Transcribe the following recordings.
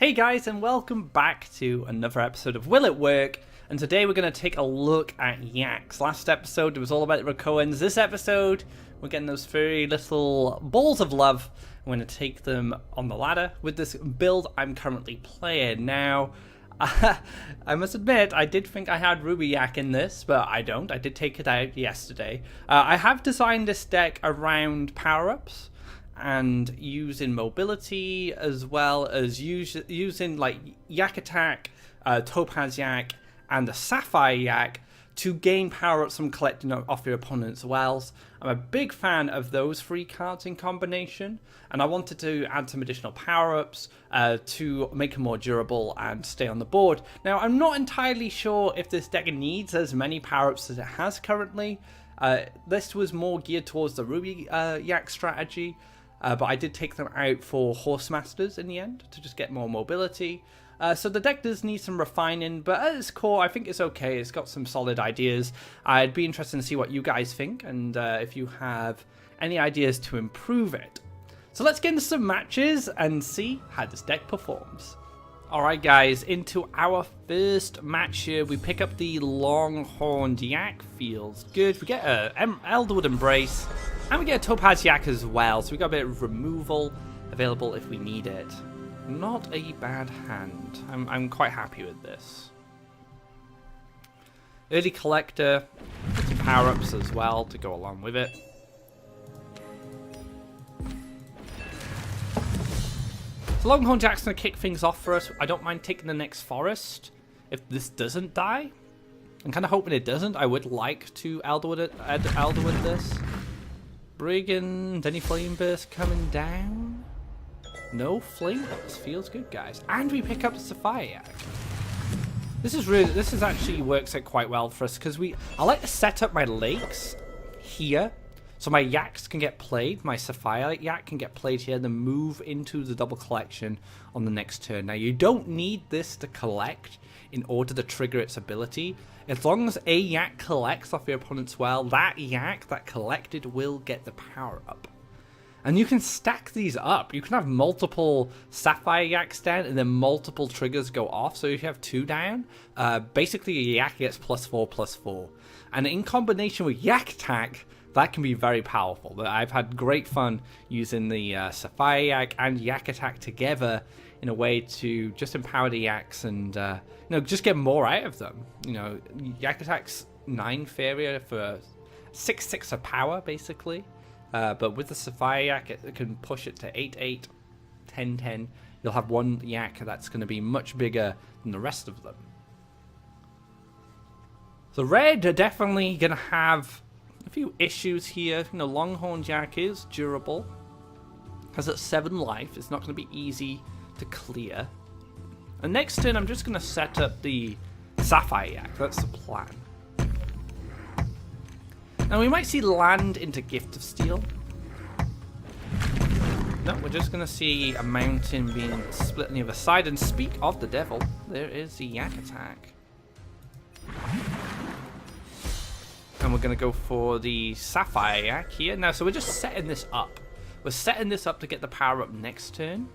Hey guys, and welcome back to another episode of Will It Work? And today we're going to take a look at Yaks. Last episode it was all about the Rakoans. This episode we're getting those furry little balls of love. I'm going to take them on the ladder with this build I'm currently playing. Now, I must admit, I did think I had Ruby Yak in this, but I don't. I did take it out yesterday. I have designed this deck around power-ups and using mobility, as well as using like Yak Attack, Topaz Yak, and the Sapphire Yak to gain power-ups from collecting off your opponent's wells. I'm a big fan of those three cards in combination, and I wanted to add some additional power-ups to make them more durable and stay on the board. Now, I'm not entirely sure if this deck needs as many power-ups as it has currently. This was more geared towards the Ruby Yak strategy, but I did take them out for Horse Masters in the end to just get more mobility. So the deck does need some refining, but at its core, I think it's okay. It's got some solid ideas. I'd be interested to see what you guys think, and if you have any ideas to improve it. So let's get into some matches and see how this deck performs. Alright guys, into our first match here. We pick up the Longhorned Yak. Feels good. We get an Elderwood Embrace, and we get a Topaz Yak as well. So we got a bit of removal available if we need it. Not a bad hand. I'm quite happy with this. Early Collector, some power-ups as well to go along with it. So Longhorn Yak's going to kick things off for us. I don't mind taking the next Forest if this doesn't die. I'm kind of hoping it doesn't. I would like to Elderwood this. Brigand, any Flame Burst coming down? No Flame Burst. Feels good, guys. And we pick up the Sapphire Yak. This is actually works out quite well for us because I like to set up my lakes here so my Yaks can get played. My Sapphire Yak can get played here, then move into the double collection on the next turn. Now, you don't need this to collect in order to trigger its ability. As long as a Yak collects off your opponent's well, that Yak that collected will get the power up. And you can stack these up. You can have multiple Sapphire Yaks down and then multiple triggers go off. So if you have two down, basically your Yak gets +4/+4. And in combination with Yak Attack, that can be very powerful. I've had great fun using the Sapphire Yak and Yak Attack together in a way to just empower the Yaks and just get more out of them. Yak Attack's 9 Faeria for 6/6 of power, basically. But with the Sapphire Yak, it can push it to 8/8, 10/10. You'll have one Yak that's going to be much bigger than the rest of them. So red are definitely going to have a few issues here. Longhorned Yak is durable. Has at 7 life. It's not going to be easy to clear. And next turn, I'm just going to set up the Sapphire Yak. That's the plan. Now, we might see land into Gift of Steel. No, we're just going to see a mountain being split on the other side. And speak of the devil, there is the Yak Attack. And we're going to go for the Sapphire Yak here. Now, so we're just setting this up. We're setting this up to get the power up next turn.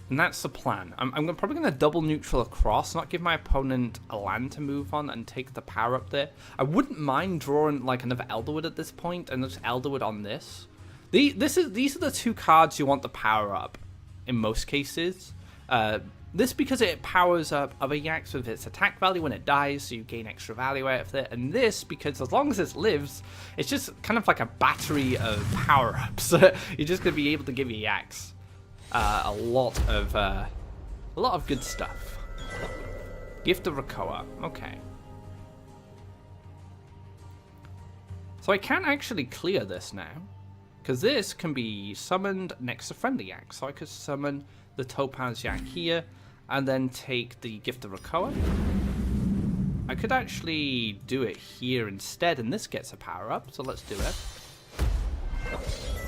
And that's the plan. I'm probably going to double neutral across, not give my opponent a land to move on and take the power up there. I wouldn't mind drawing like another Elderwood at this point and just Elderwood on this. These are the two cards you want the power up in most cases. This because it powers up other Yaks with its attack value when it dies, so you gain extra value out of it. And this because as long as it lives, it's just kind of like a battery of power-ups. You're just going to be able to give your Yaks a lot of good stuff. Gift of Rakoa. Okay. So I can actually clear this now, because this can be summoned next to friendly Yak. So I could summon the Topaz Yak here, and then take the Gift of Rakoa. I could actually do it here instead, and this gets a power up. So let's do it.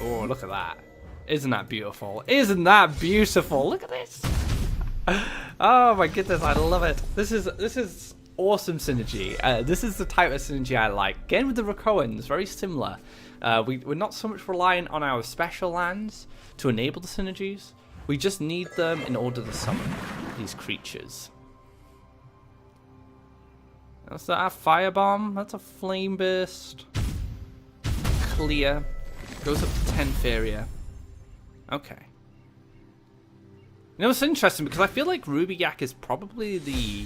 Oh, look at that. Isn't that beautiful? Isn't that beautiful? Look at this. Oh my goodness, I love it. This is awesome synergy. This is the type of synergy I like. Again with the Rakoans, very similar. We're not so much relying on our special lands to enable the synergies. We just need them in order to summon these creatures. That's that firebomb. That's a flame burst. Clear. Goes up to 10 Faeria. Okay. You know, it's interesting because I feel like Ruby Yak is probably the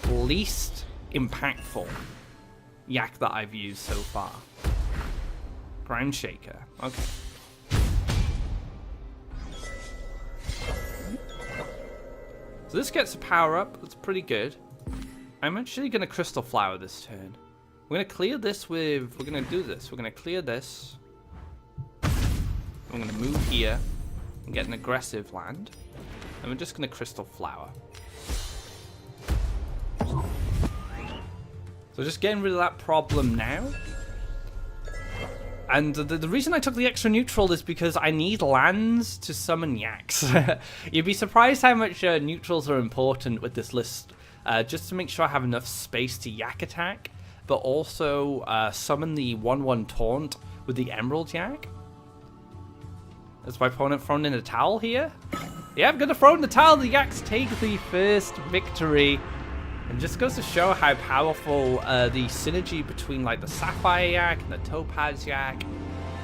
least impactful Yak that I've used so far. Ground Shaker. Okay. So this gets a power up. That's pretty good. I'm actually going to Crystal Flower this turn. We're going to clear this with... We're going to do this. We're going to clear this. I'm going to move here and get an aggressive land. And we're just going to Crystal Flower. So just getting rid of that problem now. And the reason I took the extra neutral is because I need lands to summon Yaks. You'd be surprised how much neutrals are important with this list. Just to make sure I have enough space to Yak attack, but also summon the 1/1 taunt with the Emerald Yak. Is my opponent thrown in a towel here? Yeah, I'm going to throw in the towel. The Yaks take the first victory. And just goes to show how powerful the synergy between like the Sapphire Yak and the Topaz Yak.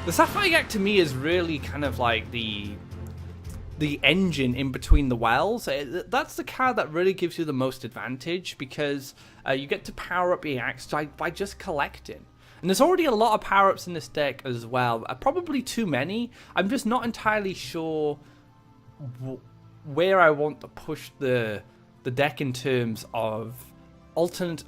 The Sapphire Yak to me is really kind of like the engine in between the wells. That's the card that really gives you the most advantage because you get to power up your Yaks by just collecting. And there's already a lot of power-ups in this deck as well. Probably too many. I'm just not entirely sure where I want to push the deck in terms of alternate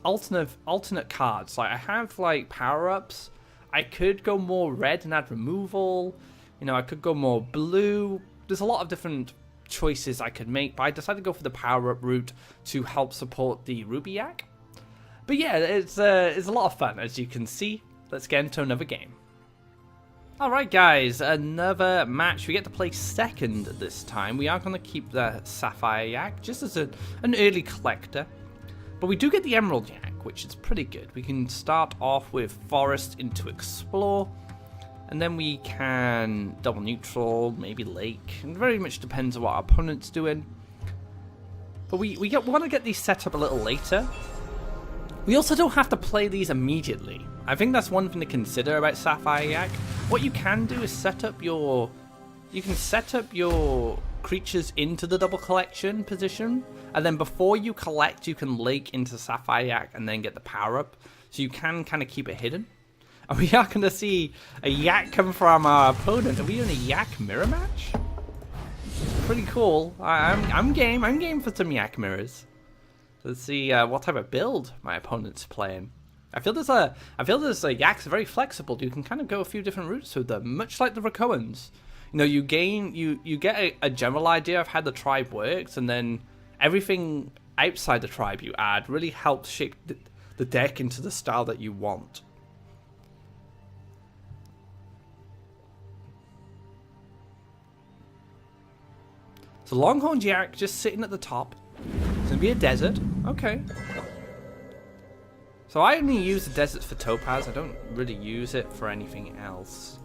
cards. Like I have like power-ups. I could go more red and add removal. You know, I could go more blue. There's a lot of different choices I could make, but I decided to go for the power-up route to help support the Ruby Yak. But yeah, it's a lot of fun, as you can see. Let's get into another game. Alright guys, another match. We get to play second this time. We are going to keep the Sapphire Yak just as an early collector. But we do get the Emerald Yak, which is pretty good. We can start off with Forest into Explore. And then we can double neutral, maybe Lake. It very much depends on what our opponent's doing. But we want to get these set up a little later. We also don't have to play these immediately. I think that's one thing to consider about Sapphire Yak. What you can do is set up your creatures into the double collection position, and then before you collect, you can Lake into Sapphire Yak and then get the power up. So you can kind of keep it hidden. And we are going to see a Yak come from our opponent. Are we in a Yak mirror match? Pretty cool. I'm game. I'm game for some Yak mirrors. Let's see what type of build my opponent's playing. I feel this Yaks are very flexible. You can kind of go a few different routes with them, much like the Rakoans. You know, you get a general idea of how the tribe works, and then everything outside the tribe you add really helps shape the deck into the style that you want. So Longhorned Yak just sitting at the top. It's going to be a desert. Okay. So I only use the deserts for Topaz. I don't really use it for anything else.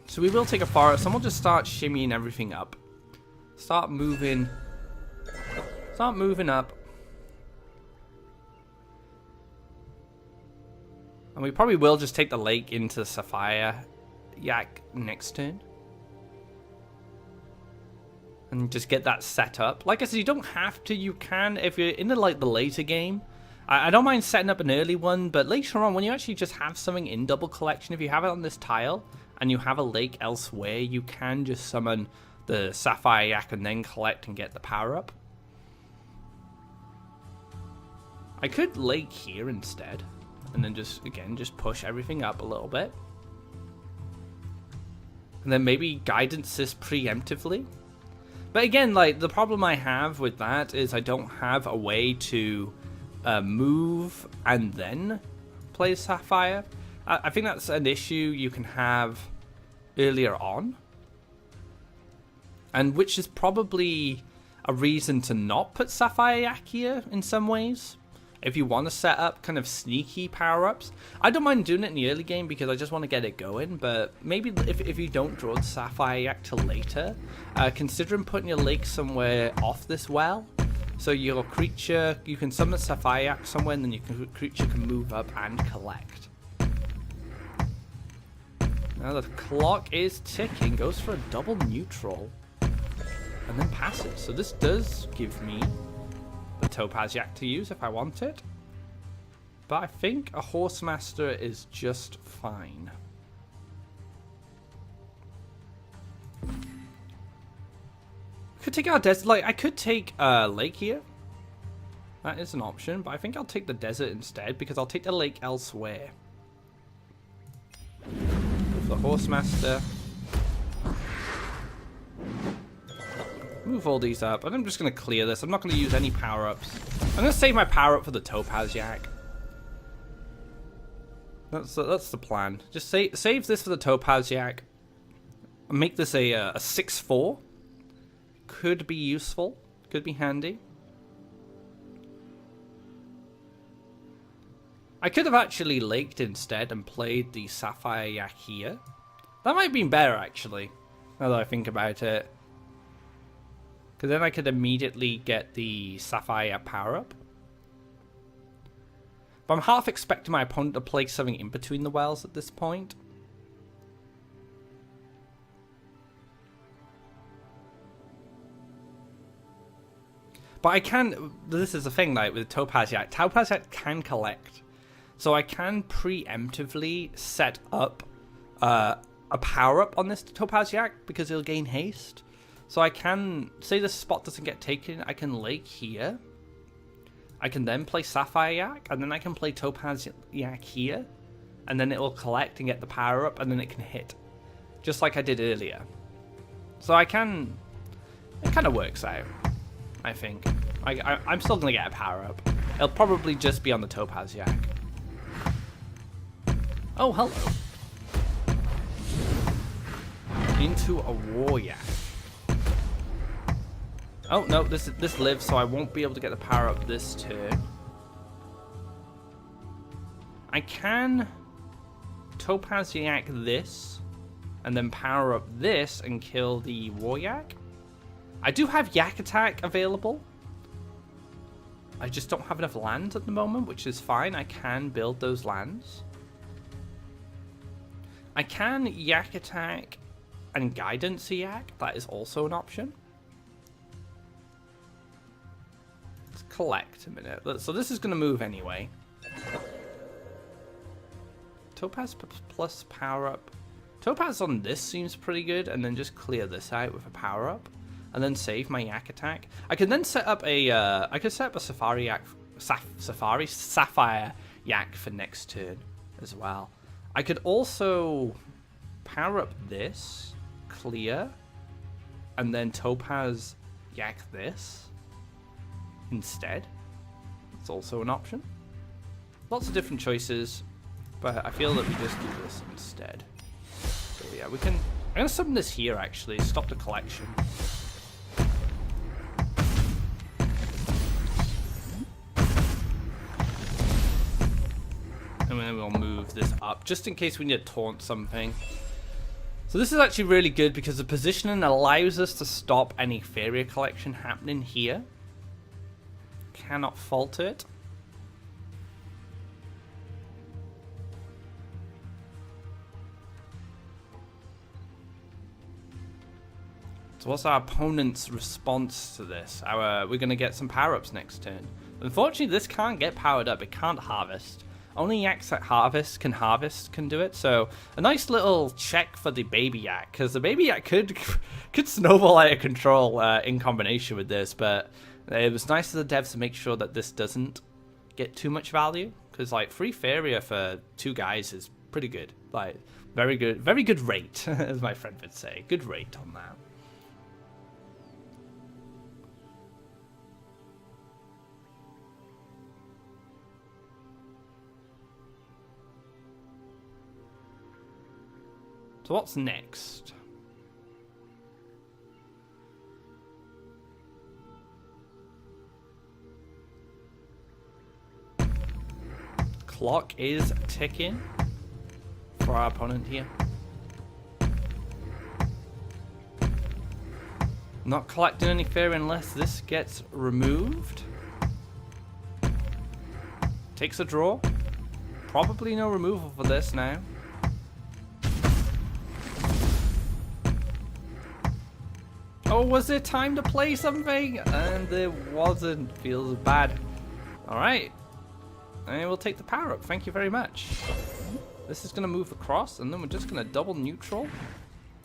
So we will take a forest and we'll just start shimmying everything up. Start moving up. And we probably will just take the lake into Sapphire Yak next turn. And just get that set up. Like I said, you don't have to. You can if you're in the later game. I don't mind setting up an early one, but later on, when you actually just have something in double collection, if you have it on this tile and you have a lake elsewhere, you can just summon the Sapphire Yak and then collect and get the power up. I could lake here instead, and then just push everything up a little bit, and then maybe guidance this preemptively. But again, like the problem I have with that is I don't have a way to move and then play Sapphire. I think that's an issue you can have earlier on, and which is probably a reason to not put Sapphire Yak here in some ways. if you want to set up kind of sneaky power-ups. I don't mind doing it in the early game because I just want to get it going, but maybe if you don't draw the Sapphire Yak till later, considering putting your lake somewhere off this well, so your creature, you can summon a Sapphire Yak somewhere and then your creature can move up and collect. Now the clock is ticking, goes for a double neutral, and then passes. So this does give me the Topaz Yak to use if I want it. But I think a Horsemaster is just fine. Could take our desert, like I could take lake here. That is an option, but I think I'll take the desert instead because I'll take the lake elsewhere. With the Horsemaster. Move all these up, and I'm just going to clear this. I'm not going to use any power-ups. I'm going to save my power-up for the Topaz Yak. That's the plan. Just save this for the Topaz Yak. Make this a 6/4. Could be useful. Could be handy. I could have actually laked instead and played the Sapphire Yak here. That might have been better, actually, now that I think about it. Because then I could immediately get the Sapphire Yak power-up. But I'm half expecting my opponent to play something in between the wells at this point. But I can, this is the thing, like with Topaz Yak can collect. So I can preemptively set up a power-up on this Topaz Yak because it'll gain haste. So I can, say this spot doesn't get taken, I can lake here. I can then play Sapphire Yak, and then I can play Topaz Yak here. And then it will collect and get the power-up, and then it can hit. Just like I did earlier. So I can, it kind of works out, I think. I'm still going to get a power-up. It'll probably just be on the Topaz Yak. Oh, hello. Into a War Yak. Oh, no, this lives, so I won't be able to get the power up this turn. I can Topaz Yak this, and then power up this and kill the War Yak. I do have Yak Attack available. I just don't have enough lands at the moment, which is fine. I can build those lands. I can Yak Attack and Guidance Yak. That is also an option. Let's collect a minute. So this is going to move anyway. Topaz plus power up. Topaz on this seems pretty good, and then just clear this out with a power up, and then save my Yak Attack. I could then set up a Sapphire Yak for next turn as well. I could also power up this, clear, and then Topaz Yak this instead. That's also an option. Lots of different choices, but I feel that we just do this instead. So yeah, we can. I'm gonna summon this here actually. Stop the collection. And then we'll move this up, just in case we need to taunt something. So this is actually really good because the positioning allows us to stop any Faeria collection happening here. Cannot fault it. So what's our opponent's response to this? We're going to get some power-ups next turn. Unfortunately, this can't get powered up. It can't harvest. Only Yaks that harvest can do it. So a nice little check for the baby Yak, because the baby Yak could snowball out of control in combination with this. But it was nice of the devs to make sure that this doesn't get too much value, because like free Faeria for 2 guys is pretty good. Like very good rate, as my friend would say. Good rate on that. So what's next? clock is ticking for our opponent here. Not collecting any Faeria unless this gets removed. Takes a draw. Probably no removal for this now. Oh, was there time to play something? And there wasn't. Feels bad. Alright. And we'll take the power up. Thank you very much. This is going to move across, and then we're just going to double neutral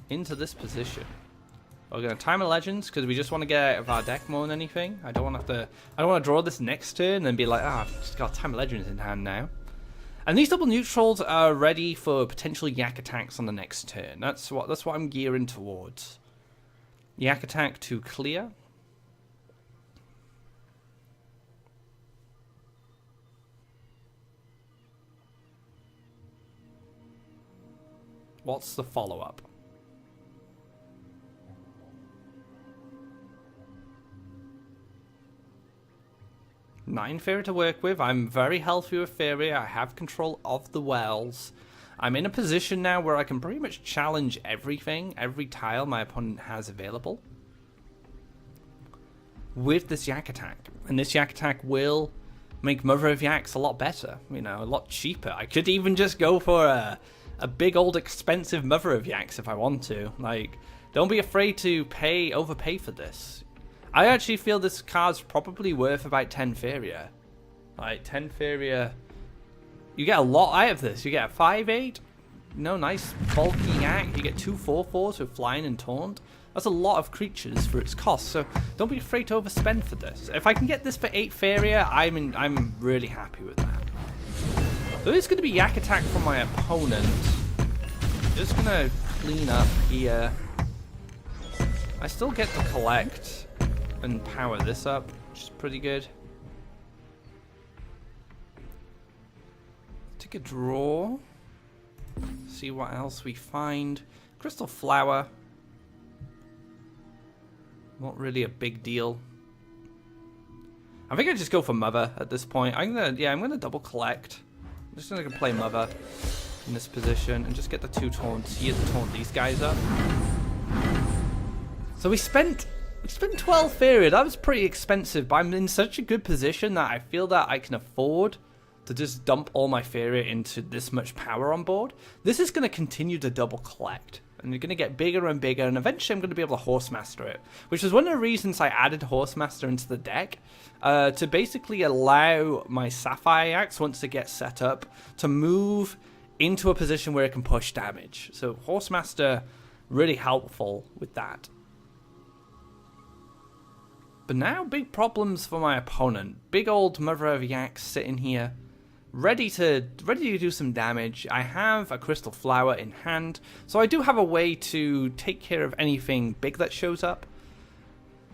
into this position. We're going to time a Legends because we just want to get out of our deck more than anything. I don't want to draw this next turn and be like, I've just got time Legends in hand now. And these double neutrals are ready for potential Yak attacks on the next turn. That's what I'm gearing towards. Yak attack to clear. What's the follow-up? Nine Faeria to work with. I'm very healthy with Faeria. I have control of the wells. I'm in a position now where I can pretty much challenge everything, every tile my opponent has available with this Yak attack. And this Yak attack will make Mother of Yaks a lot better, you know, a lot cheaper. I could even just go for a big old expensive Mother of Yaks if I want to. Like, don't be afraid to overpay for this. I actually feel this card's probably worth about 10 Faeria. Like, 10 Faeria. You get a lot out of this. You get a 5/8. No, nice bulky Yak. You get 2 4/4s with flying and taunt. That's a lot of creatures for its cost. So don't be afraid to overspend for this. If I can get this for 8 Faeria, I'm really happy with that. So this is going to be Yak attack from my opponent. Just going to clean up here. I still get to collect and power this up, which is pretty good. Take a draw. See what else we find. Crystal Flower. Not really a big deal. I think I just go for Mother at this point. I'm gonna double collect. I'm just gonna play Mother in this position and just get the 2 taunts here to taunt these guys up. So we spent 12 Faeria. That was pretty expensive, but I'm in such a good position that I feel that I can afford to just dump all my Faeria into this much power on board. This is going to continue to double collect, and you're going to get bigger and bigger, and eventually I'm going to be able to Horsemaster it, which is one of the reasons I added Horsemaster into the deck, to basically allow my Sapphire Yaks, once it gets set up, to move into a position where it can push damage. So Horsemaster, really helpful with that. But now, big problems for my opponent. Big old Mother of Yaks sitting here, ready to do some damage. I have a Crystal Flower in hand, so I do have a way to take care of anything big that shows up.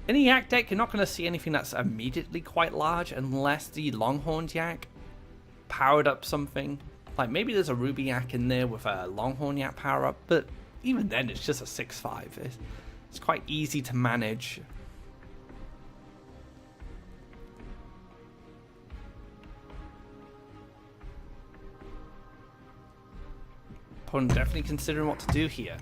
In a Yak deck, you're not going to see anything that's immediately quite large unless the Longhorned Yak powered up something. Like maybe there's a Ruby Yak in there with a Longhorn Yak power up, but even then it's just a 6/5. It's quite easy to manage. Opponent definitely considering what to do here.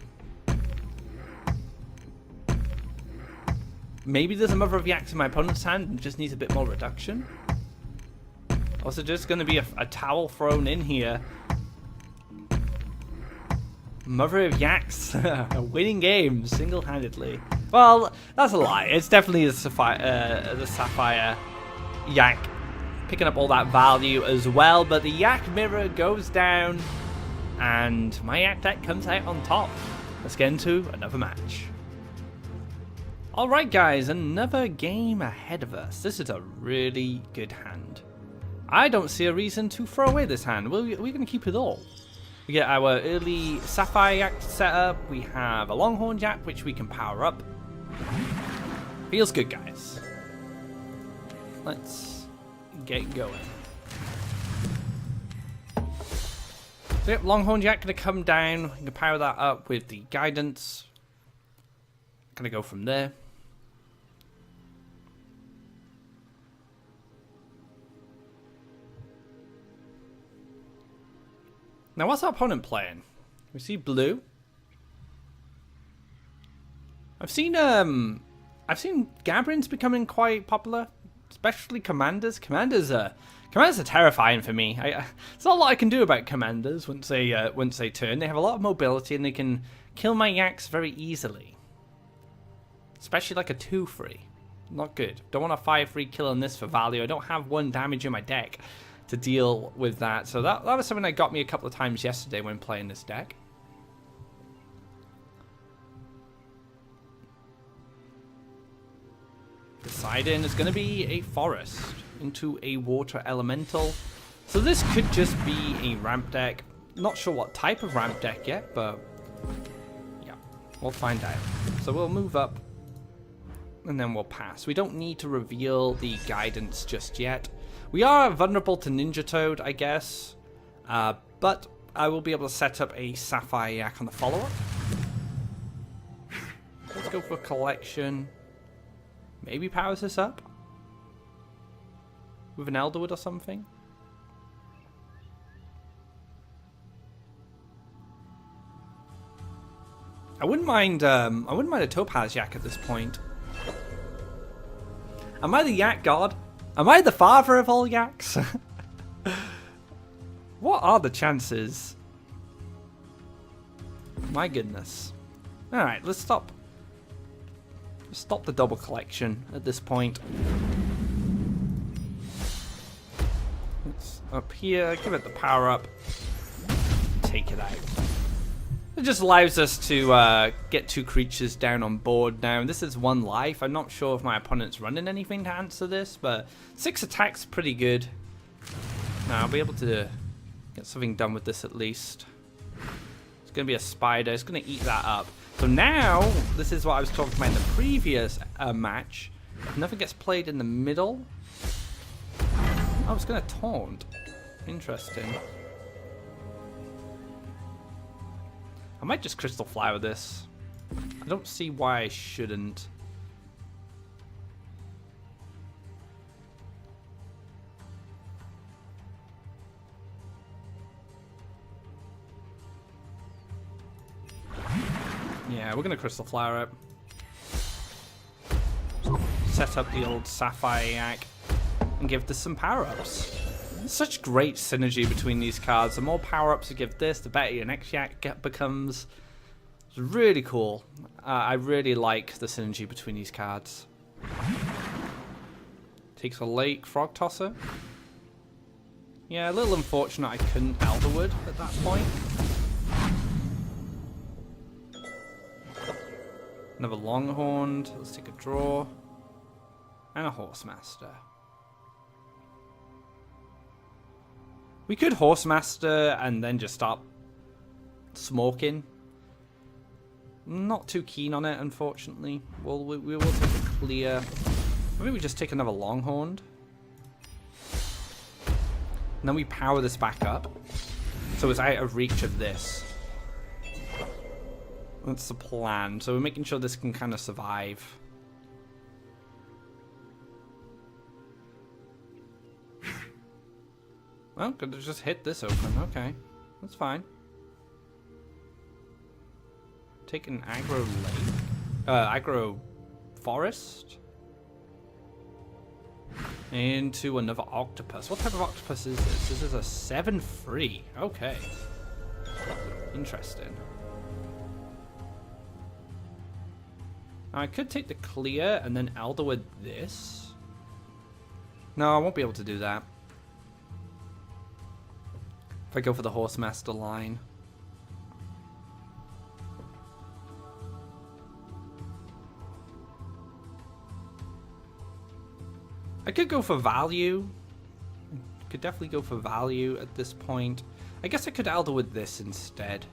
Maybe there's a Mother of Yaks in my opponent's hand and just needs a bit more reduction. Also, just going to be a towel thrown in here. Mother of Yaks winning games single-handedly. Well, that's a lie. It's definitely the Sapphire Yak picking up all that value as well. But the Yak mirror goes down, and my Yak deck comes out on top. Let's get into another match. Alright guys, another game ahead of us. This is a really good hand. I don't see a reason to throw away this hand. We're going to keep it all. We get our early Sapphire Yak set up. We have a Longhorn Yak, which we can power up. Feels good, guys. Let's get going. So yep, Longhorn Yak going to come down. We can power that up with the Guidance. Going to go from there. Now, what's our opponent playing? We see blue. I've seen Gabrians becoming quite popular, especially commanders. Commanders are terrifying for me. There's not a lot I can do about commanders once they turn. They have a lot of mobility and they can kill my Yaks very easily. Especially like a 2-free. Not good. Don't want a 5-free kill on this for value. I don't have 1 damage in my deck to deal with that. So that was something that got me a couple of times yesterday when playing this deck. Deciding is going to be a forest into a water elemental. So this could just be a ramp deck. Not sure what type of ramp deck yet, but yeah, we'll find out. So we'll move up and then we'll pass. We don't need to reveal the guidance just yet. We are vulnerable to Ninja Toad, I guess, but I will be able to set up a Sapphire Yak on the follow-up. Let's go for collection. Maybe powers this up with an Elderwood or something. I wouldn't mind a Topaz Yak at this point. Am I the Yak God? Am I the father of all Yaks? What are the chances? My goodness. Alright, let's stop the double collection at this point. It's up here, give it the power up, take it out. It just allows us to get 2 creatures down on board now. This is 1 life. I'm not sure if my opponent's running anything to answer this, but 6 attacks pretty good. Now I'll be able to get something done with this at least. It's going to be a spider. It's going to eat that up. So now, this is what I was talking about in the previous match. If nothing gets played in the middle... Oh, it's going to taunt. Interesting. I might just Crystal Flower this. I don't see why I shouldn't. Yeah, we're going to Crystal Flower it. Set up the old Sapphire Yak and give this some power-ups. Such great synergy between these cards. The more power-ups you give this, the better your next Yak becomes. It's really cool. I really like the synergy between these cards. Takes a lake Frog Tosser. Yeah, a little unfortunate I couldn't Elderwood at that point. Another Longhorned. Let's take a draw. And a Horsemaster. We could Horsemaster and then just start smoking. Not too keen on it, unfortunately. Well, we will take a clear. Maybe we just take another Longhorned. And then we power this back up. So it's out of reach of this. That's the plan. So we're making sure this can kind of survive. Well, could have just hit this open. Okay, that's fine. Take an aggro lake. Aggro forest. Into another octopus. What type of octopus is this? This is a 7-3. Okay. Interesting. Now I could take the clear and then Elderwood this. No, I won't be able to do that. If I go for the Horsemaster line. I could go for value. Could definitely go for value at this point. I guess I could Elderwood this instead.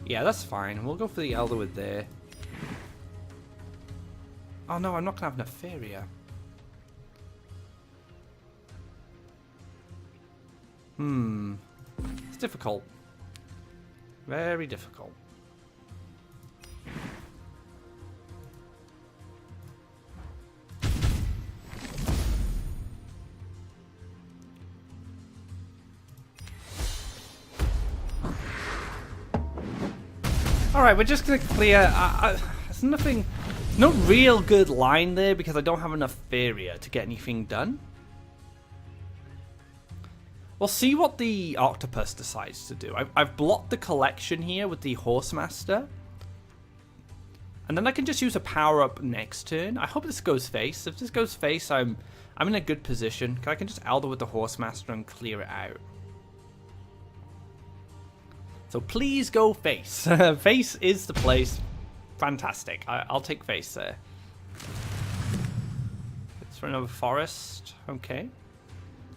Yeah, that's fine. We'll go for the Elderwood there. Oh no, I'm not going to have enough Faeria. It's difficult. Very difficult. Alright, we're just gonna clear... there's nothing... No real good line there because I don't have enough Faeria to get anything done. We'll see what the octopus decides to do. I've blocked the collection here with the Horsemaster. And then I can just use a power-up next turn. I hope this goes face. If this goes face, I'm in a good position. I can just Elder with the Horsemaster and clear it out. So please go face. Face is the place. Fantastic. I'll take face there. It's for another forest. Okay.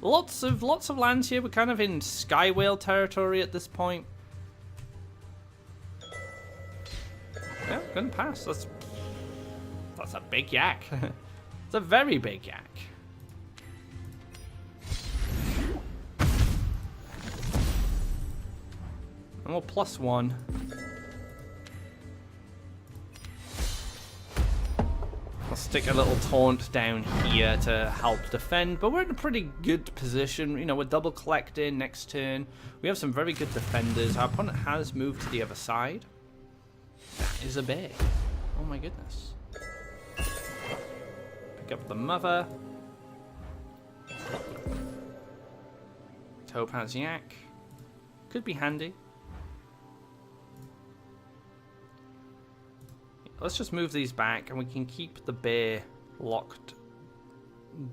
Lots of lands here. We're kind of in Sky Whale territory at this point. Yeah, gonna pass. That's a big yak. It's a very big yak. And we'll +1. I'll stick a little taunt down here to help defend, but we're in a pretty good position. You know, we're double collecting next turn. We have some very good defenders. Our opponent has moved to the other side. That is a bear. Oh my goodness. Pick up the mother. Topaz yak. Could be handy. Let's just move these back and we can keep the bear locked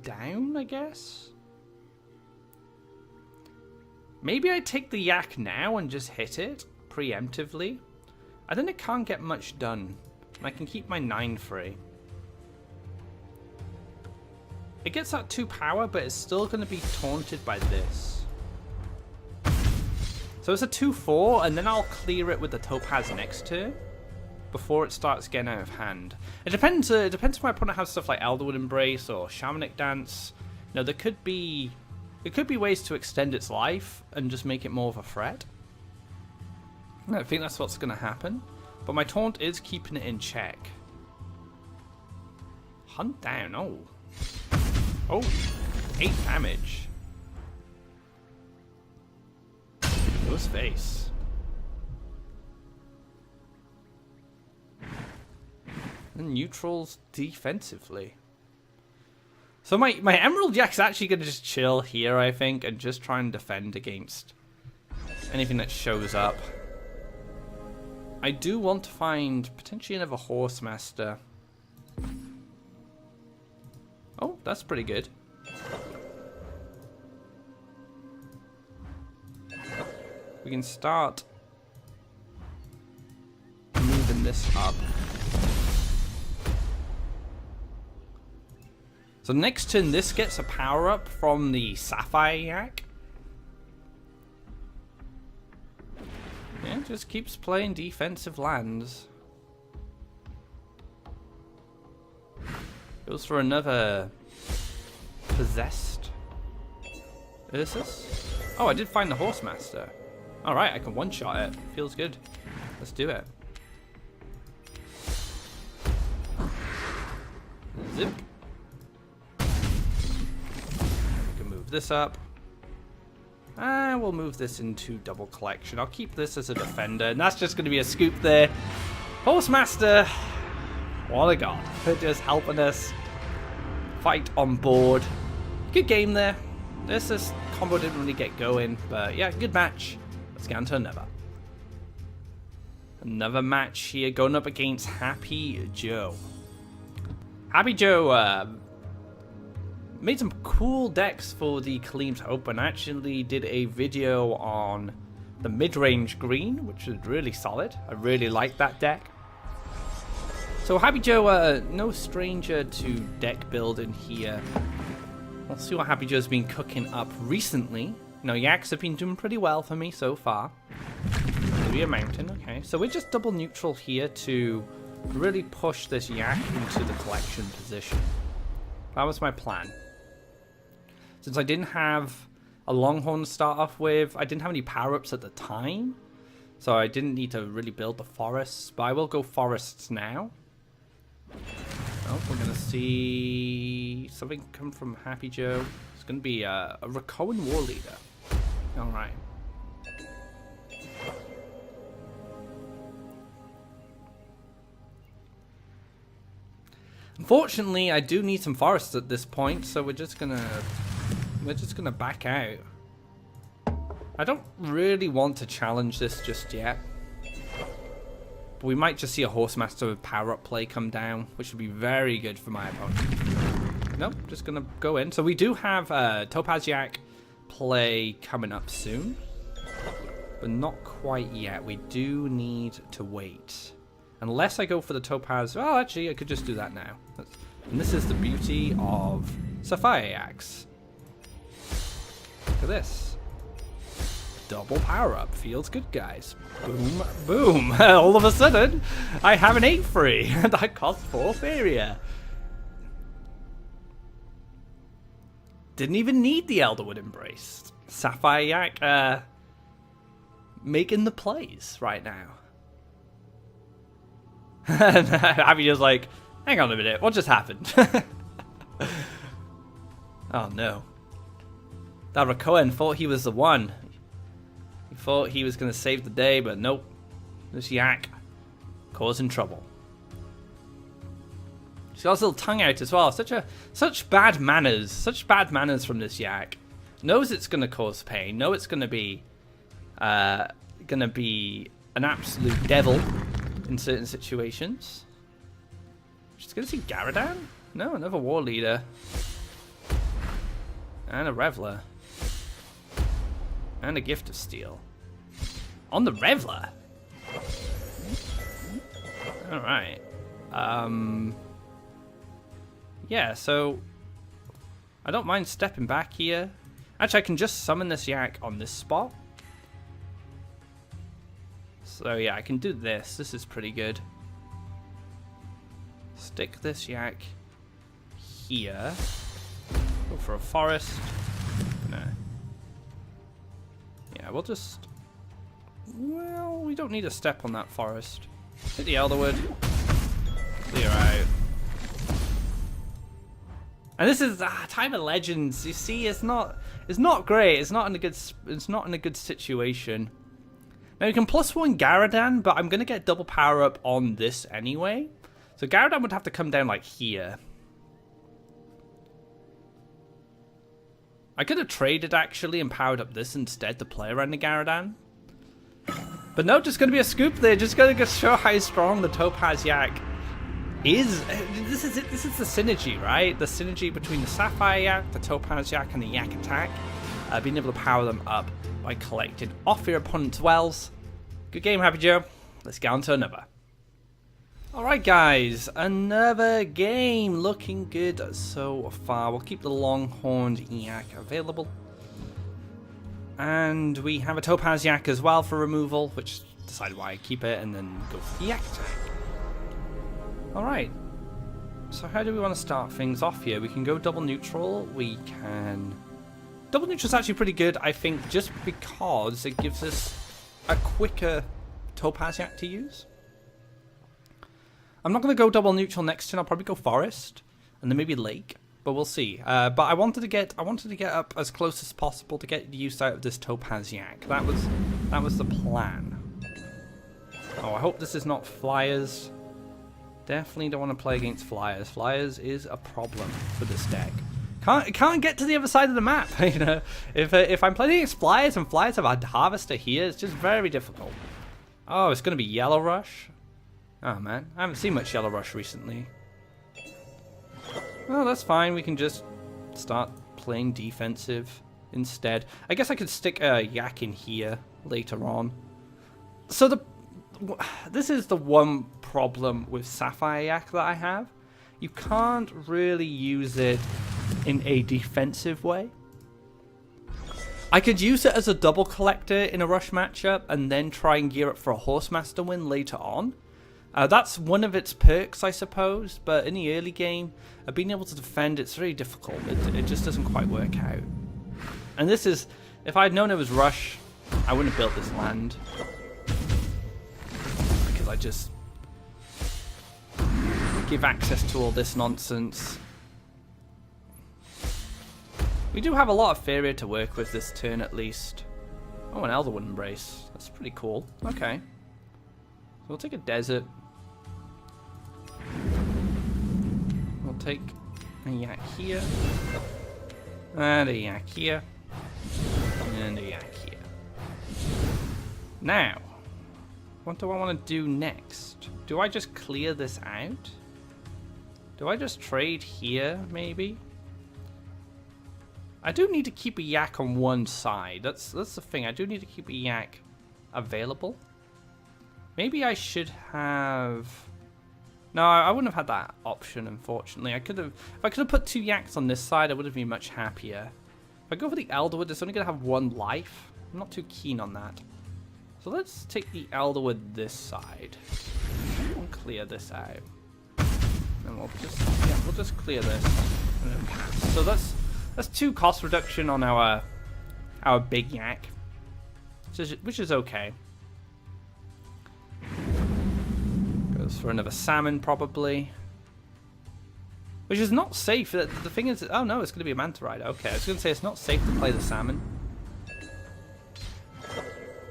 down, I guess? Maybe I take the yak now and just hit it preemptively. I think it can't get much done. And I can keep my 9 free. It gets that 2 power, but it's still going to be taunted by this. So it's a 2-4, and then I'll clear it with the Topaz next turn. Before it starts getting out of hand. It depends if my opponent has stuff like Elderwood Embrace or Shamanic Dance. You know, there could be ways to extend its life and just make it more of a threat. I think that's what's going to happen. But my taunt is keeping it in check. Hunt down. Oh, 8 damage. Goes face. And neutrals defensively. So my Emerald Yak's actually going to just chill here, I think, and just try and defend against anything that shows up. I do want to find potentially another Horsemaster. Oh, that's pretty good. We can start moving this up. So next turn, this gets a power up from the Sapphire Yak. Yeah, just keeps playing defensive lands. Goes for another possessed. Is this? Oh, I did find the Horsemaster. Alright, I can one-shot it. Feels good. Let's do it. Zip. This up. We'll move this into double collection. I'll keep this as a defender, and that's just going to be a scoop there. Horsemaster, what a god. Just helping us fight on board. Good game there. This combo didn't really get going, but yeah, good match. Let's get on to another. Another match here going up against Happy Joe. Happy Joe, made some cool decks for the Kaleem's Open. I actually did a video on the mid-range green, which was really solid. I really like that deck. So Happy Joe, no stranger to deck building here. We'll see what Happy Joe's been cooking up recently. You know, Yaks have been doing pretty well for me so far. Maybe a mountain, okay. So we're just double neutral here to really push this Yak into the collection position. That was my plan. Since I didn't have a Longhorn to start off with, I didn't have any power-ups at the time, so I didn't need to really build the forests, but I will go forests now. Oh, we're going to see something come from Happy Joe. It's going to be a Rakoan War Leader. Alright. Unfortunately, I do need some forests at this point, so we're just gonna back out. I don't really want to challenge this just yet. But we might just see a Horsemaster with power-up play come down, which would be very good for my opponent. Nope, just gonna go in. So we do have Topaz Yak play coming up soon, but not quite yet. We do need to wait. Unless I go for the Topaz. Well, actually, I could just do that now. And this is the beauty of Faeria Yaks. Look at this. Double power-up. Feels good, guys. Boom, boom. All of a sudden, I have an 8 free. And that costs 4 Faeria. Didn't even need the Elderwood Embrace. Faeria Yak making the plays right now. Abby just like, hang on a minute, what just happened? Oh no. That Rakoan thought he was the one. He thought he was going to save the day, but nope. This Yak causing trouble. She's got his little tongue out as well. Such bad manners. Such bad manners from this Yak. Knows it's going to cause pain. Know it's going to be an absolute devil in certain situations. She's going to see Garadan? No, another war leader. And a Reveler. And a Gift of Steel. On the Reveler? Alright. Yeah, so I don't mind stepping back here. Actually, I can just summon this Yak on this spot. So yeah, I can do this. This is pretty good. Stick this Yak here. Go for a forest. No. Yeah, we'll just... Well, we don't need a step on that forest. Hit the Elderwood. Clear out. And this is Time of Legends. You see, it's not great. It's not in a good situation. Now you can +1 Garadan, but I'm gonna get double power up on this anyway. So Garadan would have to come down like here. I could have traded actually and powered up this instead to play around the Garadan. But no, just gonna be a scoop there. Just gonna show how strong the Topaz Yak is. This is it. This is the synergy, right? The synergy between the Sapphire Yak, the Topaz Yak, and the Yak attack. Being able to power them up by collecting off your opponent's wells. Good game, Happy Joe. Let's get on to another. Alright guys, another game looking good so far. We'll keep the Longhorned Yak available. And we have a Topaz Yak as well for removal, which decide why I keep it and then go for the Yak attack. Alright, so how do we want to start things off here? We can go double neutral, we can... Double neutral is actually pretty good, I think, just because it gives us a quicker Topaz Yak to use. I'm not going to go double neutral next turn. I'll probably go forest and then maybe lake, but we'll see. But I wanted to get up as close as possible to get use out of this Topaz Yak. That was the plan. Oh, I hope this is not flyers. Definitely don't want to play against flyers. Flyers is a problem for this deck. Can't get to the other side of the map. You know, if I'm playing against flyers and flyers have a harvester here, it's just very difficult. Oh, it's going to be Yellow Rush. Oh man, I haven't seen much Yellow Rush recently. Well, that's fine. We can just start playing defensive instead. I guess I could stick a Yak in here later on. So this is the one problem with Sapphire Yak that I have. You can't really use it in a defensive way. I could use it as a double collector in a rush matchup and then try and gear up for a Horsemaster win later on. That's one of its perks, I suppose, but in the early game, being able to defend, it's very difficult. It just doesn't quite work out. And this is, if I'd known it was rush, I wouldn't have built this land. Because I just give access to all this nonsense. We do have a lot of Faeria to work with this turn at least. Oh, an Elderwood Embrace. That's pretty cool. Okay. So we'll take a desert. take a yak here. And a yak here. And a yak here. Now, what do I want to do next? Do I just clear this out? Do I just trade here, maybe? I do need to keep a yak on one side. That's the thing. I do need to keep a yak available. Maybe I should have... No, I wouldn't have had that option, unfortunately. I could have... If I could have put 2 yaks on this side, I would have been much happier. If I go for the Elderwood, it's only going to have 1 life. I'm not too keen on that. So let's take the Elderwood this side. And clear this out. And we'll just clear this. And then pass. So that's 2 cost reduction on our big yak. Which is okay. Goes for another salmon, probably. Which is not safe. The thing is... Oh, no, it's going to be a manta rider. Okay, I was going to say it's not safe to play the salmon.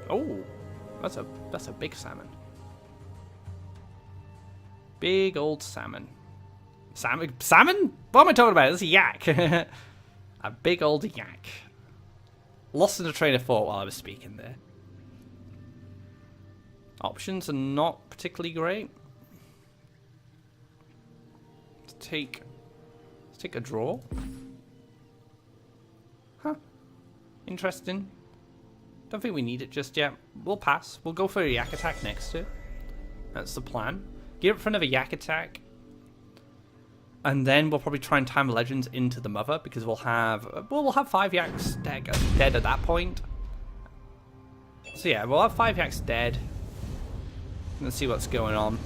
Oh, that's a big salmon. Big old salmon. Salmon? What am I talking about? It's a yak. A big old yak. Lost in a train of thought while I was speaking there. Options are not particularly great. Let's take a draw. Huh. Interesting. Don't think we need it just yet. We'll pass. We'll go for a yak attack next to it. That's the plan. Gear up for another yak attack. And then we'll probably try and time legends into the mother because we'll have 5 yaks dead at that point. So yeah, we'll have 5 yaks dead. Let's see what's going on.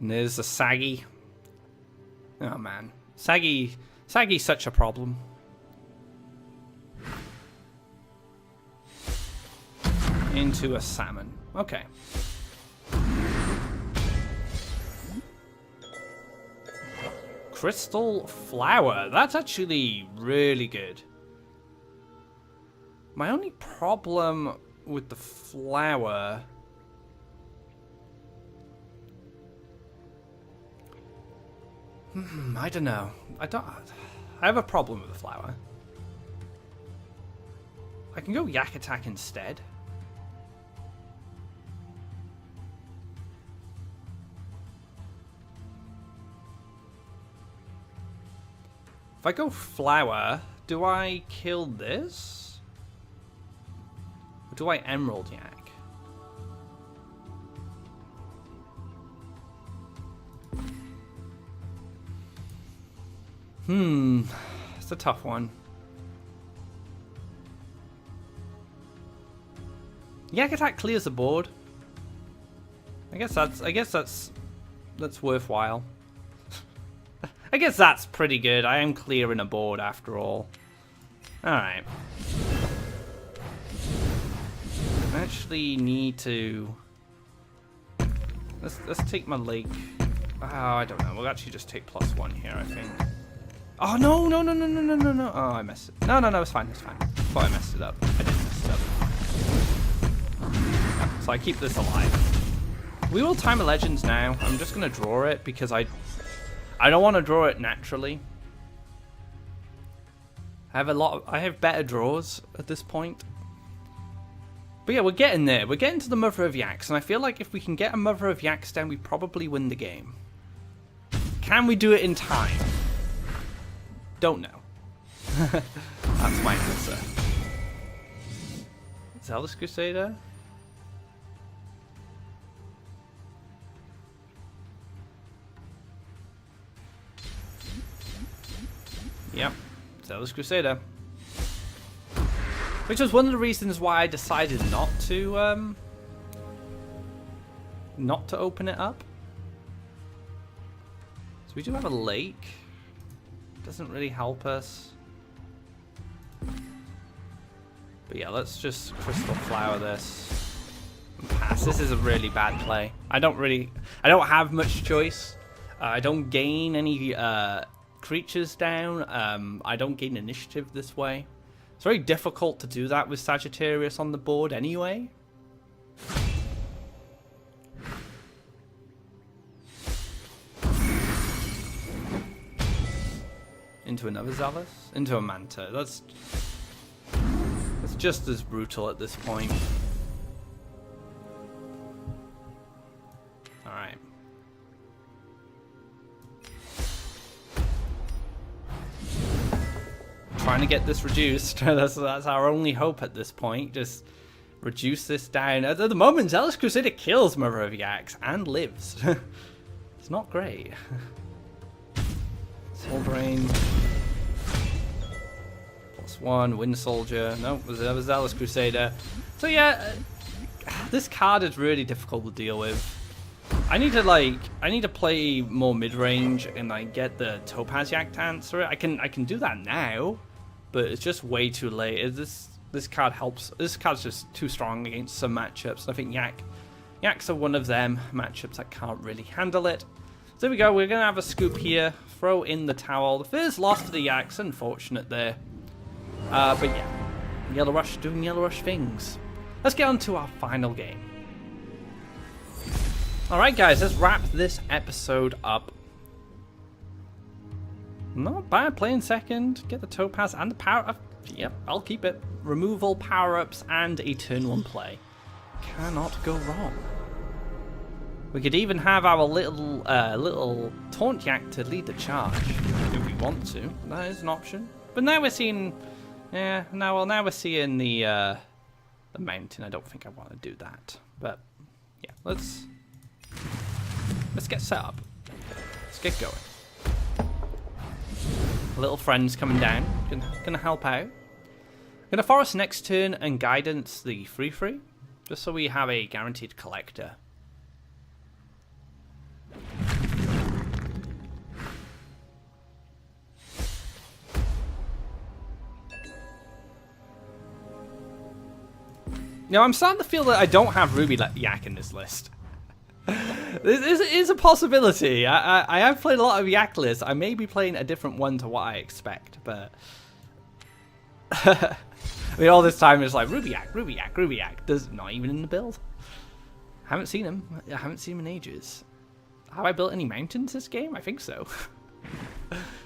And there's the Saggy. Oh man, Saggy's such a problem. Into a salmon. Okay. Crystal flower. That's actually really good. My only problem with the flower... I don't know. I have a problem with the flower. I can go yak attack instead. If I go flower, do I kill this? Or do I emerald yak? It's a tough one. Yak attack clears the board. I guess that's worthwhile. I guess that's pretty good. I am clearing a board after all. Alright. I actually need to... Let's take my lake. Oh, I don't know. We'll actually just take +1 here, I think. Oh, no. Oh, I messed it. No, it's fine. It's fine. I thought I messed it up. I didn't mess it up. So I keep this alive. We will time a legends now. I'm just going to draw it because I don't want to draw it naturally. I have better draws at this point. But yeah, we're getting there. We're getting to the Mother of Yaks, and I feel like if we can get a Mother of Yaks down, we probably win the game. Can we do it in time? Don't know. That's my answer. Zealous Crusader? Yep, Zealous Crusader. Which was one of the reasons why I decided not to open it up. So we do have a lake. Doesn't really help us. But yeah, let's just crystal flower this and pass. This is a really bad play. I don't have much choice. I don't gain any creatures down. I don't gain initiative this way. It's very difficult to do that with Sagittarius on the board anyway. into another Zealous, into a Manta. That's just as brutal at this point. All right. Trying to get this reduced. that's our only hope at this point. Just reduce this down. At the moment, Zealous Crusader kills Mother of Yaks and lives. It's not great. Soul Drain. +1, Wind Soldier. Nope, was a Zealous Crusader. So yeah, this card is really difficult to deal with. I need to play more mid-range and like get the Topaz Yak to answer it. I can do that now, but it's just way too late. This card helps. This card's just too strong against some matchups. I think Yaks are one of them matchups that can't really handle it. So there we go. We're gonna have a scoop here. Throw in the towel. The first loss to the Yaks, unfortunate there. But yeah, Yellow Rush doing Yellow Rush things. Let's get on to our final game. Alright guys, let's wrap this episode up. Not bad, playing second. Get the Topaz and the power up. Yep, I'll keep it. Removal, power-ups, and a turn 1 play. Cannot go wrong. We could even have our little Taunt Yak to lead the charge if we want to. That is an option. But now we're seeing, yeah. Now we're seeing the mountain. I don't think I want to do that. But yeah, let's get set up. Let's get going. Little friends coming down. Gonna help out. Gonna forest next turn and guidance the 3/3, just so we have a guaranteed collector. Now I'm starting to feel that I don't have Ruby Yak in this list. This is a possibility. I have played a lot of Yak lists. I may be playing a different one to what I expect, but I mean, all this time it's like Ruby Yak, Ruby Yak, Ruby Yak. There's not even in the build. Haven't seen him. I haven't seen him in ages. Have I built any mountains this game? I think so.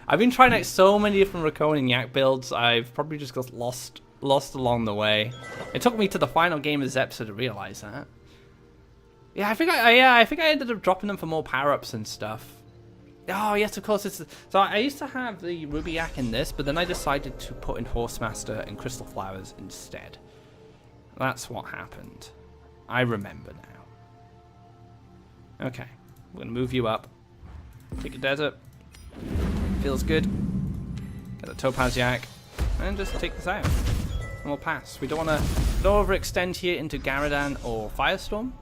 I've been trying out so many different Rakon and Yak builds. I've probably just got lost along the way. It took me to the final game of this episode to realize that. Yeah, I think I ended up dropping them for more power-ups and stuff. Oh yes, of course. So I used to have the Ruby Yak in this, but then I decided to put in Horsemaster and Crystal Flowers instead. That's what happened. I remember now. Okay, we're gonna move you up. Take a desert. Feels good. Get the Topaz Yak, and just take this out. And we'll pass. We don't want to overextend here into Garadan or Firestorm.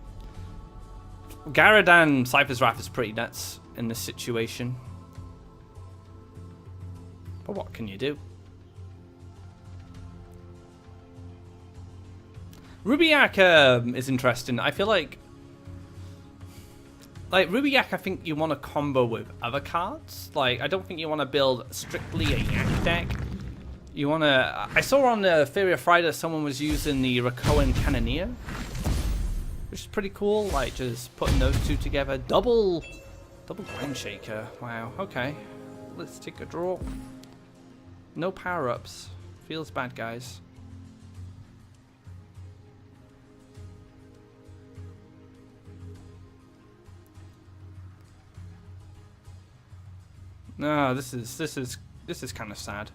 Garadan Cypher's Wrath is pretty nuts in this situation. But what can you do? Ruby Yak is interesting. I feel like Ruby Yak, I think you want to combo with other cards. Like, I don't think you want to build strictly a Yak deck. You want to... I saw on the Faeria Friday someone was using the Rakon Cannoneer, which is pretty cool. Like, just putting those two together. Double Ground Shaker. Wow, okay. Let's take a draw. No power-ups. Feels bad, guys. No, this is kind of sad.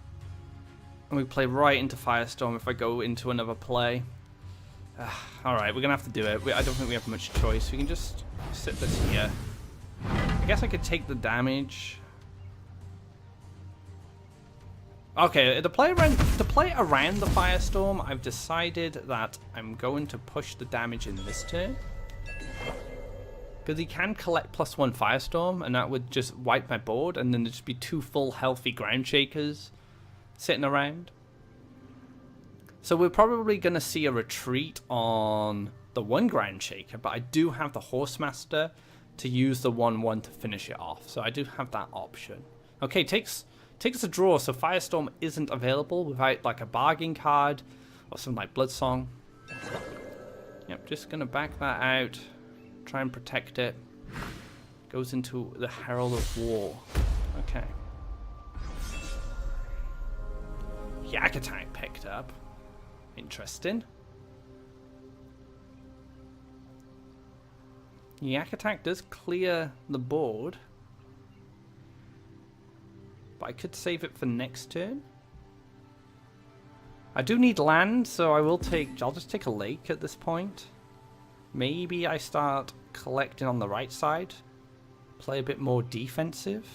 And we play right into Firestorm if I go into another play. Alright, we're going to have to do it. I don't think we have much choice. We can just sit this here. I guess I could take the damage. Okay, to play around the Firestorm, I've decided that I'm going to push the damage in this turn. Because he can collect +1 Firestorm, and that would just wipe my board, and then there'd just be 2 full healthy Ground Shakers sitting around. So we're probably going to see a retreat on the 1 Ground Shaker, but I do have the Horsemaster to use the 1/1 to finish it off. So I do have that option. Okay, takes a draw, so Firestorm isn't available without like a bargain card or something like Bloodsong. Yep, just going to back that out. Try and protect it. Goes into the Herald of War. Okay. Yak attack picked up. Interesting. Yak attack does clear the board. But I could save it for next turn. I do need land, so I'll just take a lake at this point. Maybe I start collecting on the right side. Play a bit more defensive.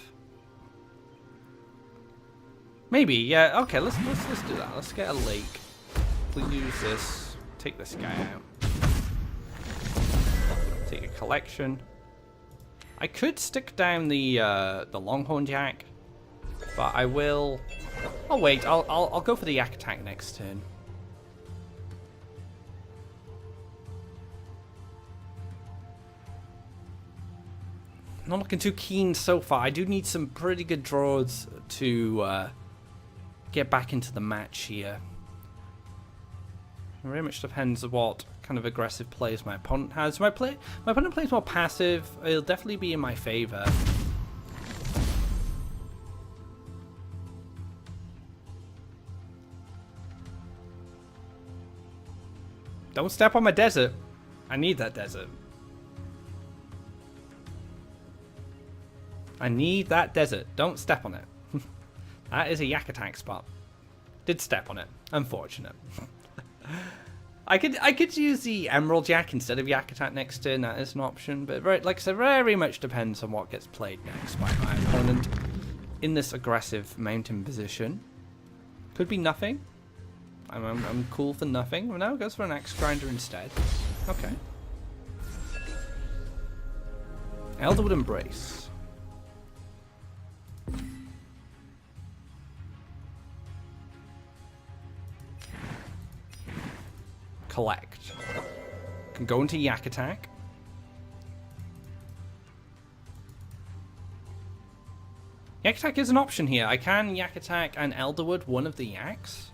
Maybe, yeah, okay, let's do that. Let's get a lake. We'll use this. Take this guy out. Take a collection. I could stick down the Longhorn Yak, but I will. Oh wait, I'll go for the Yak attack next turn. Not looking too keen so far. I do need some pretty good draws to get back into the match here. It very much depends on what kind of aggressive plays my opponent has. My opponent plays more passive. It'll definitely be in my favor. Don't step on my desert. I need that desert. I need that desert. Don't step on it. That is a Yak attack spot. Did step on it. Unfortunate. I could use the Emerald Yak instead of Yak attack next turn. That is an option. But like I said, very much depends on what gets played next by my opponent in this aggressive mountain position. Could be nothing. I'm cool for nothing. No, goes for an Axe Grinder instead. Okay. Elderwood Embrace. Collect. Can go into Yak attack. Yak attack is an option here. I can Yak attack and Elderwood one of the Yaks.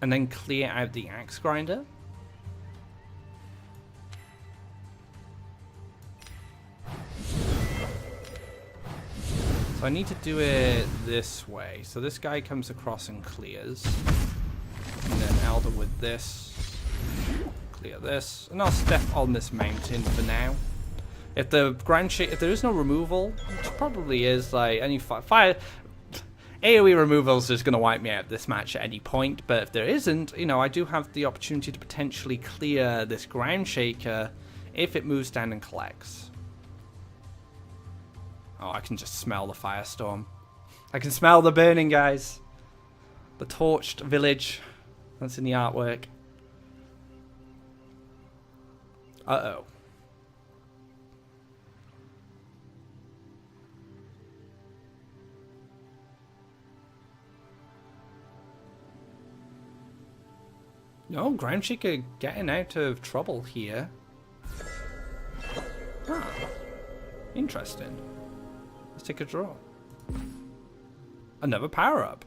And then clear out the Axe Grinder. So I need to do it this way. So this guy comes across and clears. And then Elderwood this. Clear this. And I'll step on this mountain for now. If the if there is no removal, which probably is, like any fire AoE removal is just going to wipe me out of this match at any point, but if there isn't, you know, I do have the opportunity to potentially clear this Ground Shaker if it moves down and collects. Oh, I can just smell the firestorm. I can smell the burning, guys. The torched village that's in the artwork. Uh-oh. No, Ground Shaker getting out of trouble here. Ah, interesting. Let's take a draw. Another power-up.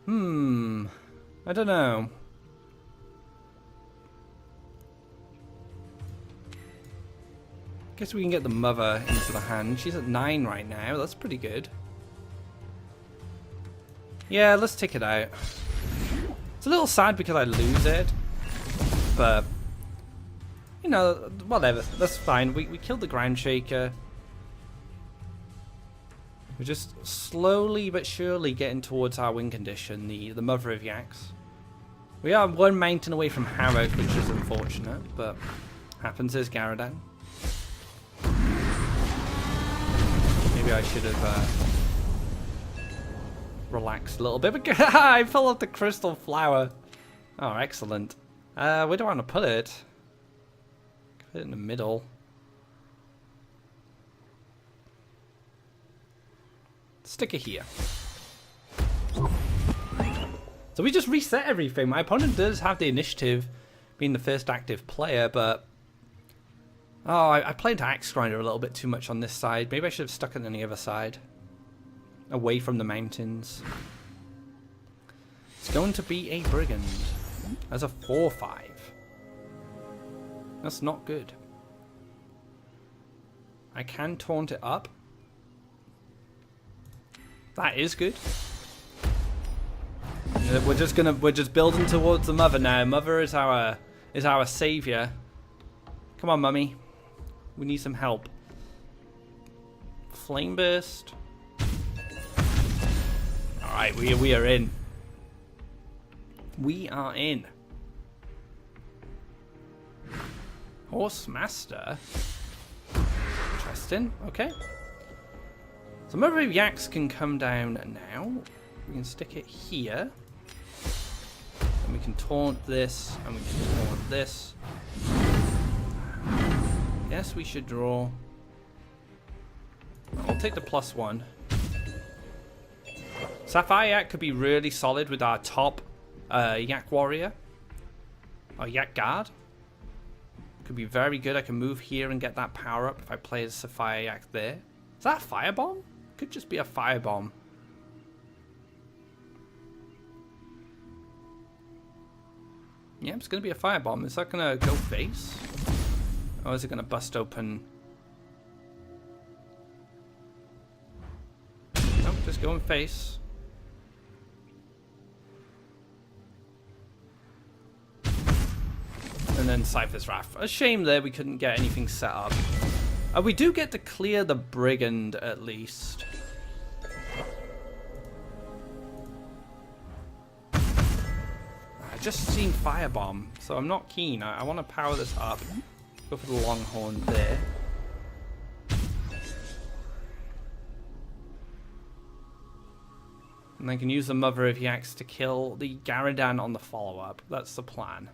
I don't know. Guess we can get the mother into the hand. She's at 9 right now. That's pretty good. Yeah, let's take it out. It's a little sad because I lose it, but you know, whatever. That's fine. We killed the Ground Shaker. We're just slowly but surely getting towards our win condition, the Mother of Yaks. We are one mountain away from Harrow, which is unfortunate, but happens as Garadan. Maybe I should have relaxed a little bit. But I fell off the crystal flower. Oh, excellent. Where do I want to put it? Put it in the middle. Stick it here. So we just reset everything. My opponent does have the initiative, being the first active player, but oh, I played Axe Grinder a little bit too much on this side. Maybe I should have stuck it on the other side, away from the mountains. It's going to be a Brigand as a 4/5. That's not good. I can taunt it up. That is good. We're just building towards the mother now. Mother is our savior. Come on, mummy. We need some help. Flame burst. All right, we are in. We are in. Horse master. Interesting. Okay. So Mother of Yaks can come down now. We can stick it here. And we can taunt this. And we can taunt this. Yes, we should draw. I'll take the +1. Sapphire Yak could be really solid with our top Yak Warrior. Or Yak Guard. Could be very good. I can move here and get that power up if I play a Sapphire Yak there. Is that a Firebomb? Could just be a Firebomb. Yeah, it's going to be a Firebomb. Is that going to go face? Or is it going to bust open? Nope, just going face. And then Cypher's Wrath. A shame there we couldn't get anything set up. We do get to clear the Brigand at least. I just seen Firebomb, so I'm not keen. I want to power this up. Go for the Longhorn there. And I can use the Mother of Yaks to kill the Garadan on the follow-up. That's the plan.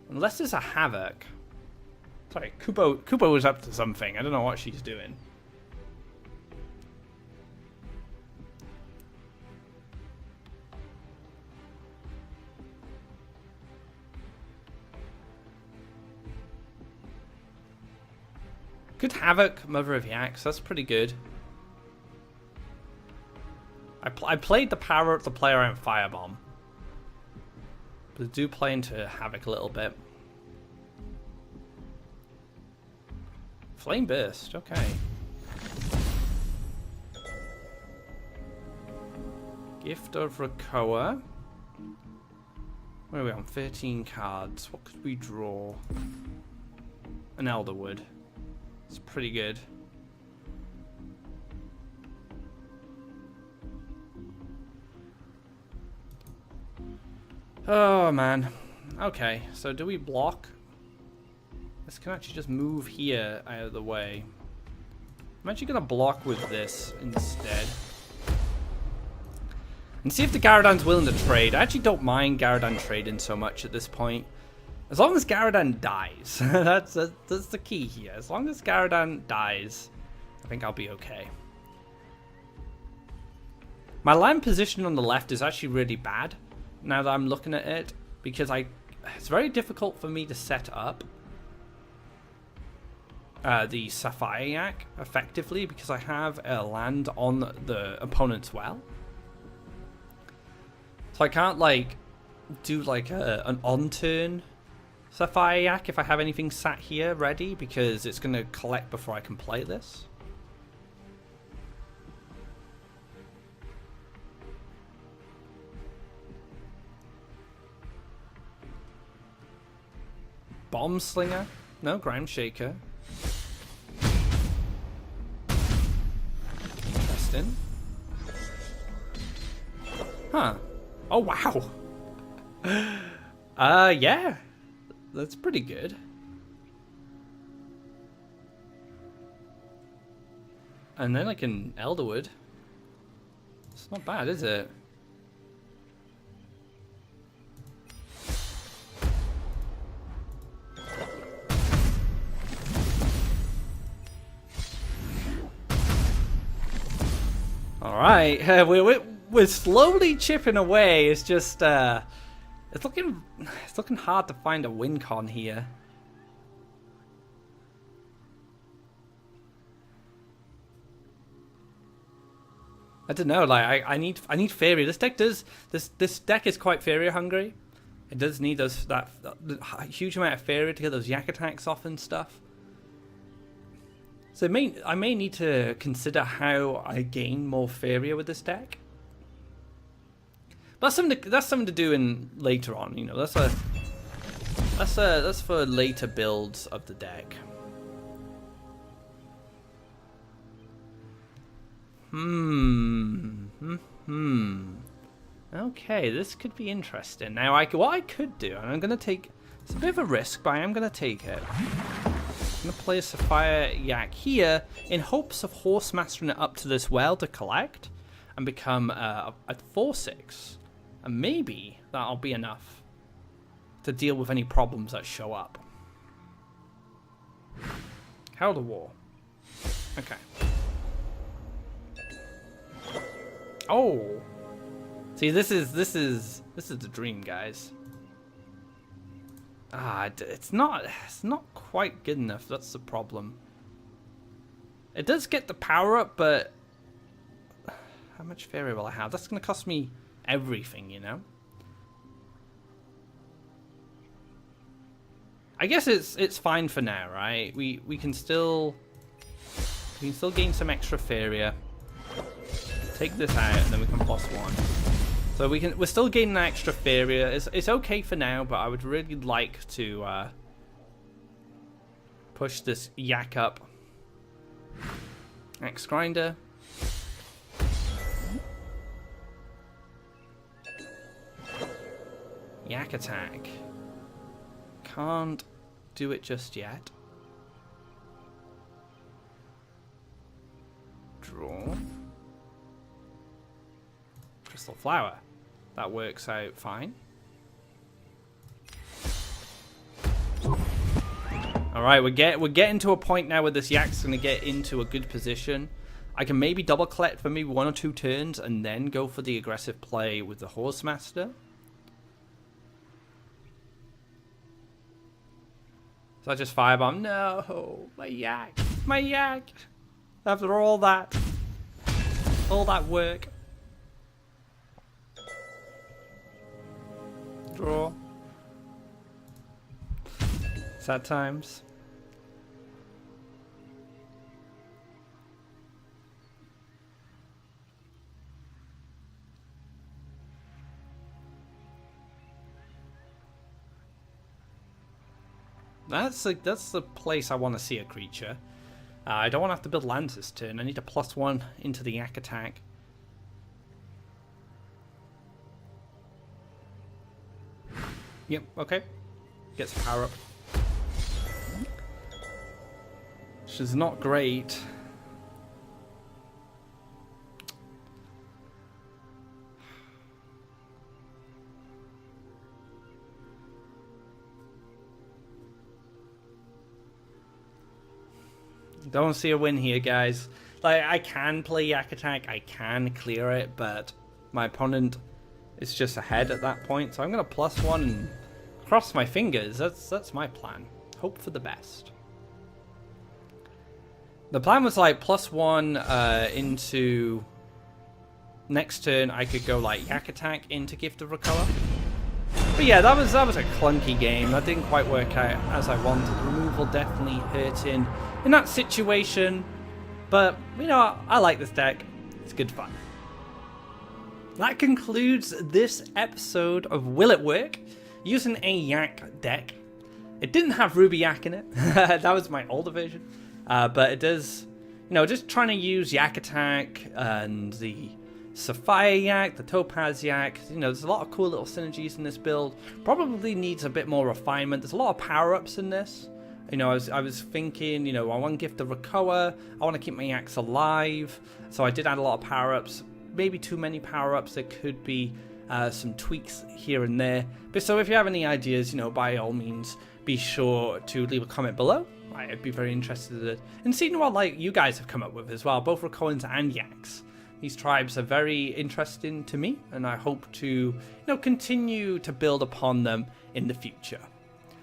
Unless there's a Havoc. Sorry, Kubo was up to something. I don't know what she's doing. Good Havoc, Mother of Yaks. That's pretty good. I played the power up the player out Firebomb. But I do play into Havoc a little bit. Flame Burst, okay. Gift of Rakoa. Where are we on? 13 cards. What could we draw? An Elderwood. It's pretty good. Oh man. Okay, so do we block? This can actually just move here out of the way. I'm actually going to block with this instead. And see if the Garadan's willing to trade. I actually don't mind Garadan trading so much at this point. As long as Garadan dies. that's the key here. As long as Garadan dies, I think I'll be okay. My land position on the left is actually really bad now that I'm looking at it, because it's very difficult for me to set up the Sapphire Yak effectively, because I have a land on the opponent's well. So I can't like do like an on-turn Sapphire Yak if I have anything sat here ready, because it's going to collect before I can play this. Bomb Slinger? No, Ground Shaker. Interesting. Huh. Oh, wow. Yeah. That's pretty good. And then I can Elderwood. It's not bad, is it? Alright, we're slowly chipping away. It's just, it's looking hard to find a win con here. I don't know, like I need Faeria. This deck is quite Faeria hungry. It does need that huge amount of Faeria to get those Yak attacks off and stuff. So I may need to consider how I gain more Faeria with this deck. But that's something to do in later on. You know, that's for later builds of the deck. Okay, this could be interesting. Now, what I could do, and I'm going to take... It's a bit of a risk, but I am going to take it. I'm going to play a Sapphire Yak here in hopes of Horse Mastering it up to this well to collect and become a 4/6. And maybe that'll be enough to deal with any problems that show up. Herald of War. Okay. Oh! See, this is the dream, guys. It's not quite good enough. That's the problem. It does get the power up, but how much Faeria will I have? That's going to cost me everything, you know. I guess it's fine for now, right? We can still gain some extra Faeria. Take this out, and then we can +1. So we're still gaining an extra Faeria. It's okay for now, but I would really like to push this Yak up. Axe Grinder. Yak attack. Can't do it just yet. Draw. Crystal Flower. That works out fine. Alright, we're getting to a point now where this Yak's going to get into a good position. I can maybe double collect for me 1 or 2 turns and then go for the aggressive play with the Horse Master. So I just Firebomb. No, my Yak. My Yak. After all that work. Draw. Sad times. That's the place I want to see a creature. I don't want to have to build lands this turn. I need a +1 into the Yak attack. Yep, okay. Gets power up. Which is not great. Don't see a win here, guys. Like, I can play Yak attack, I can clear it, but my opponent is just ahead at that point. So I'm going to +1 and cross my fingers. That's my plan. Hope for the best. The plan was like +1 into next turn. I could go like Yak attack into Gift of Recover. But yeah, that was a clunky game. That didn't quite work out as I wanted. Removal definitely hurting in that situation. But, you know, I like this deck. It's good fun. That concludes this episode of Will It Work? Using a Yak deck. It didn't have Ruby Yak in it. That was my older version. But it does, you know, just trying to use Yak attack and the Sapphire Yak, the Topaz Yak. You know, there's a lot of cool little synergies in this build. Probably needs a bit more refinement. There's a lot of power-ups in this. You know, I was thinking, you know, I want to Gift of Recover. I want to keep my Yaks alive. So I did add a lot of power-ups. Maybe too many power-ups. There could be some tweaks here and there. But so if you have any ideas, you know, by all means, be sure to leave a comment below. I'd be very interested in seeing what like you guys have come up with as well, both Rakoans and Yaks. These tribes are very interesting to me, and I hope to, you know, continue to build upon them in the future.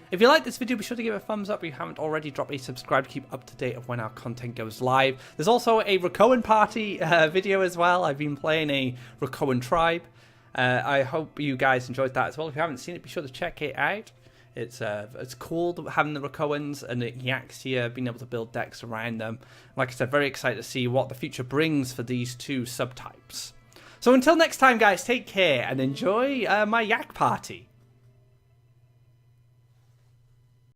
If you like this video, be sure to give it a thumbs up. If you haven't already, drop a subscribe to keep up to date of when our content goes live. There's also a Rakoan party video as well. I've been playing a Rakoan tribe. I hope you guys enjoyed that as well. If you haven't seen it, be sure to check it out. It's cool having the Rakoans and the Yaks here, being able to build decks around them. Like I said, very excited to see what the future brings for these two subtypes. So until next time, guys, take care and enjoy my Yak party.